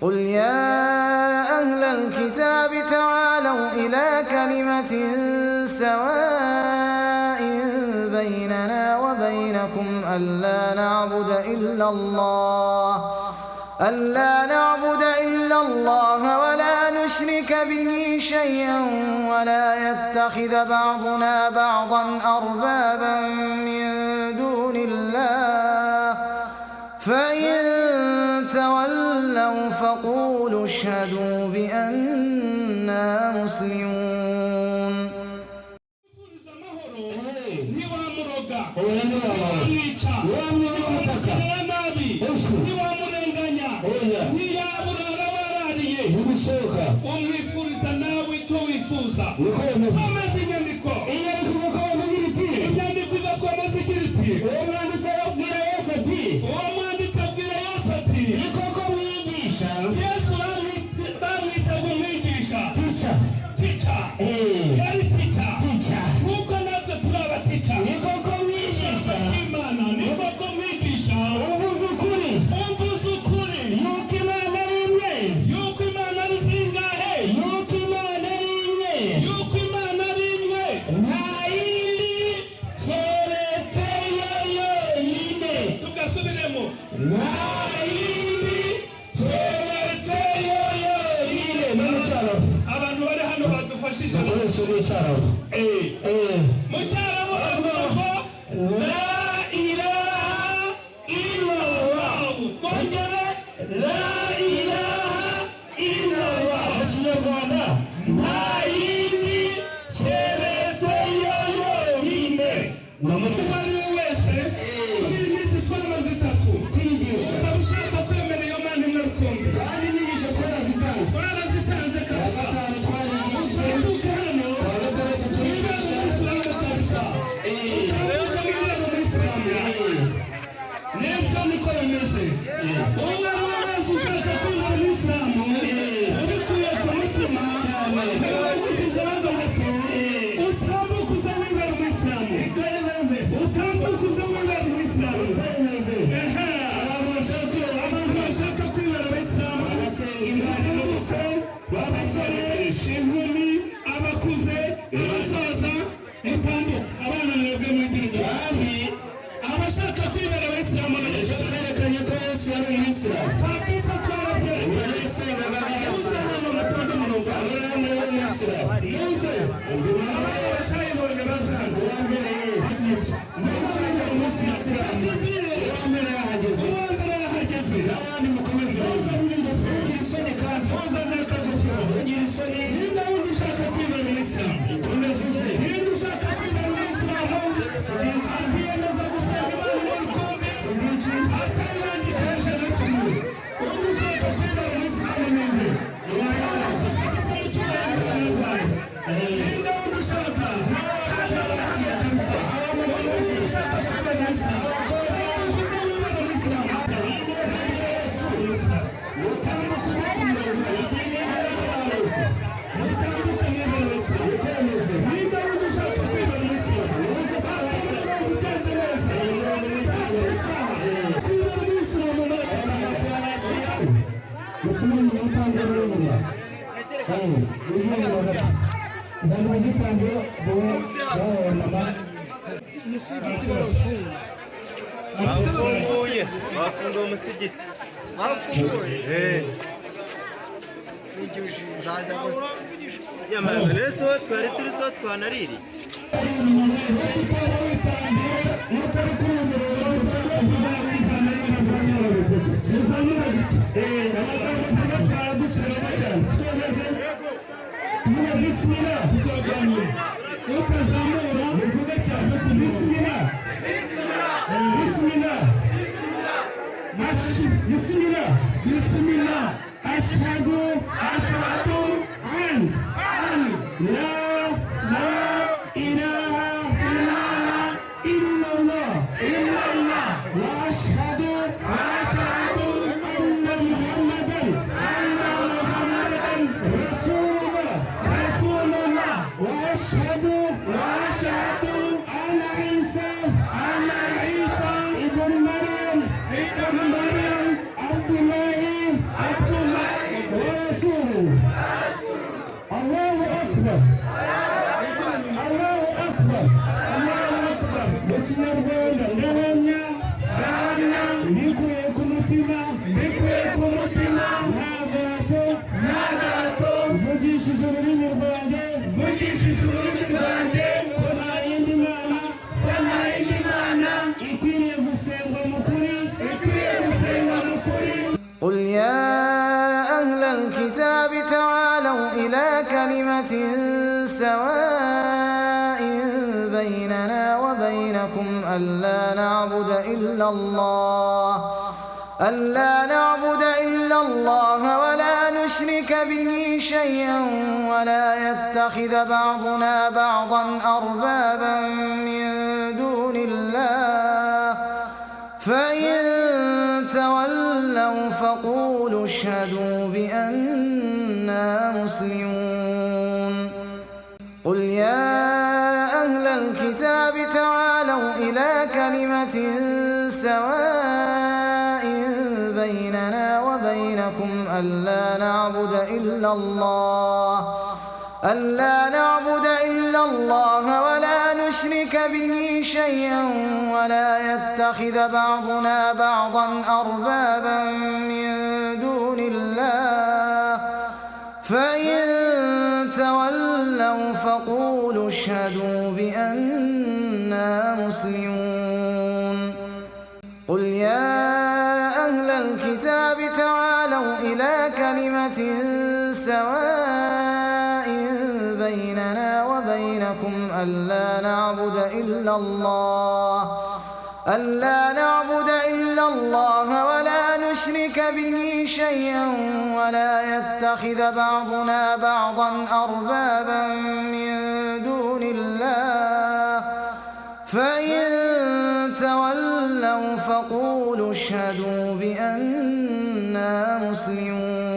قل يا أهل الكتاب تعالوا إلى كلمة سواء بيننا وبينكم ألا نعبد إلا الله ولا نشرك به شيئا ولا يتخذ بعضنا بعضا أربابا من دون الله فإن تولوا فقولوا اشهدوا بأننا مسلمون. umwifuriza nawe icyo wifuza amaze inyandiko igakomeza igira iti uwo mwanditsi abwira Yesu ati ni koko mwigisha. Yesu bamwitaga umwigisha tica yari tica nk'uko natwe turi abatica. Ni koko mwigisha Imana, ni koko mwigisha uvuze ukuri yuko Imana ari imwe, yuko Imana ari zingahe, yuko Imana ari imwe nta yindi keretse yo yonyine. Tugasubiremo, nta yindi keretse yo yonyine. Abantu bari hano badufashije mu cyarabu bavuga ko la ilaha illallah. Twongere la ilaha illallah. Mu Kinyarwanda nta yindi keretse yo yonyine. Umuntu wese muri iyi minsi twamaze itatu kwigisha ushaka kwemera iyo Mana imwe rukumbi kandi nigisha ko yarazitanze kabisa. Utambuke hano twibere mu Isilamu kabisa. Utambuke mu Isilamu nibwo niko bimeze. Uwo wese ushaka kwinjira mu Isilamu ubikuye ku mutima ugize agahato utambuke uze wibere mu Isilamu. Utambuke uze wibere mu Isilamu. Abantu bashaka kwibera Abayisilamu imbere bose babasore, inkumi, abakuze, abasaza, mutambuke. Abana mwebwe mwitirinda kandi abashaka kwibera Abayisilamu berekanye ko Yesu yari umuyisilamu kabisa. Muze hano mutonde umurongo abana b'umuyisilamu muze abashayibonye bazanga mushaka umuyisilamu uwambere yahageze n'abandi mukomeze ugira isoni kandi uzane akagofero ugira isoni. Ninde wundi ushaka kwibera umuyisilamu ukomeze uze. Ninde ushaka kwibera umuyisilamu atiyemeza gusenga Imana imwe rukumbi atayibangikanyije na kimwe. Undi ushaka kwibera umuyisilamu ninde wayabaza kabisa mu cyubahiro bw'Abanyarwanda. Ninde wundi ushaka kabisa undi ushaka kwibera umuyisilamu uze wibera umuyisilamu. Mutambuke ujye ku mirongo idini y'abayobozi, mutambuke mwibera Abayisilamu ukomeze. Ninde wundi ushaka kwibera Umuyisilamu uze kwibera uteze neza kwibera Umuyisilamu musubire mu mutangiro w'umurya zana igitangiro mama umusigiti barafunze. bafunguye umusigiti. Nyamara rero so twari turi so twanariri Bismillah. Ashhadu an la ilaha illallah wa ashhadu anna Muhammadan rasulullah wa ashhadu anna Isa ibn Maryam Abdullah kinyarwanda ndahamya mbikuye ku mutima nta gahato mvugishije ururimi rwanjye ko nta yindi mana ikwiriye gusengwa mu kuri قل يا أهل الكتاب تعالوا إلى كلمة سواء بيننا وبينكم ألا نعبد إلا الله ولا نشرك به شيئا ولا يتخذ بعضنا بعضا أربابا من دون الله فإن تولوا فقولوا اشهدوا بأننا مسلمون قل يا أهل الكتاب تعالوا إلى كلمة سواء بيننا وبينكم ألا نعبد إلا الله ولا نشرك به شيئا ولا يتخذ بعضنا بعضا أربابا من دون الله فإن تولوا فقولوا اشهدوا بأننا مسلمون قل يا أهل الكتاب تعالوا إلى كلمة سواء بيننا وبينكم ألا نعبد إلا الله ولا نشرك به شيئا ولا يتخذ بعضنا بعضا أربابا من دون الله فإن تولوا فقولوا اشهدوا بأننا مسلمون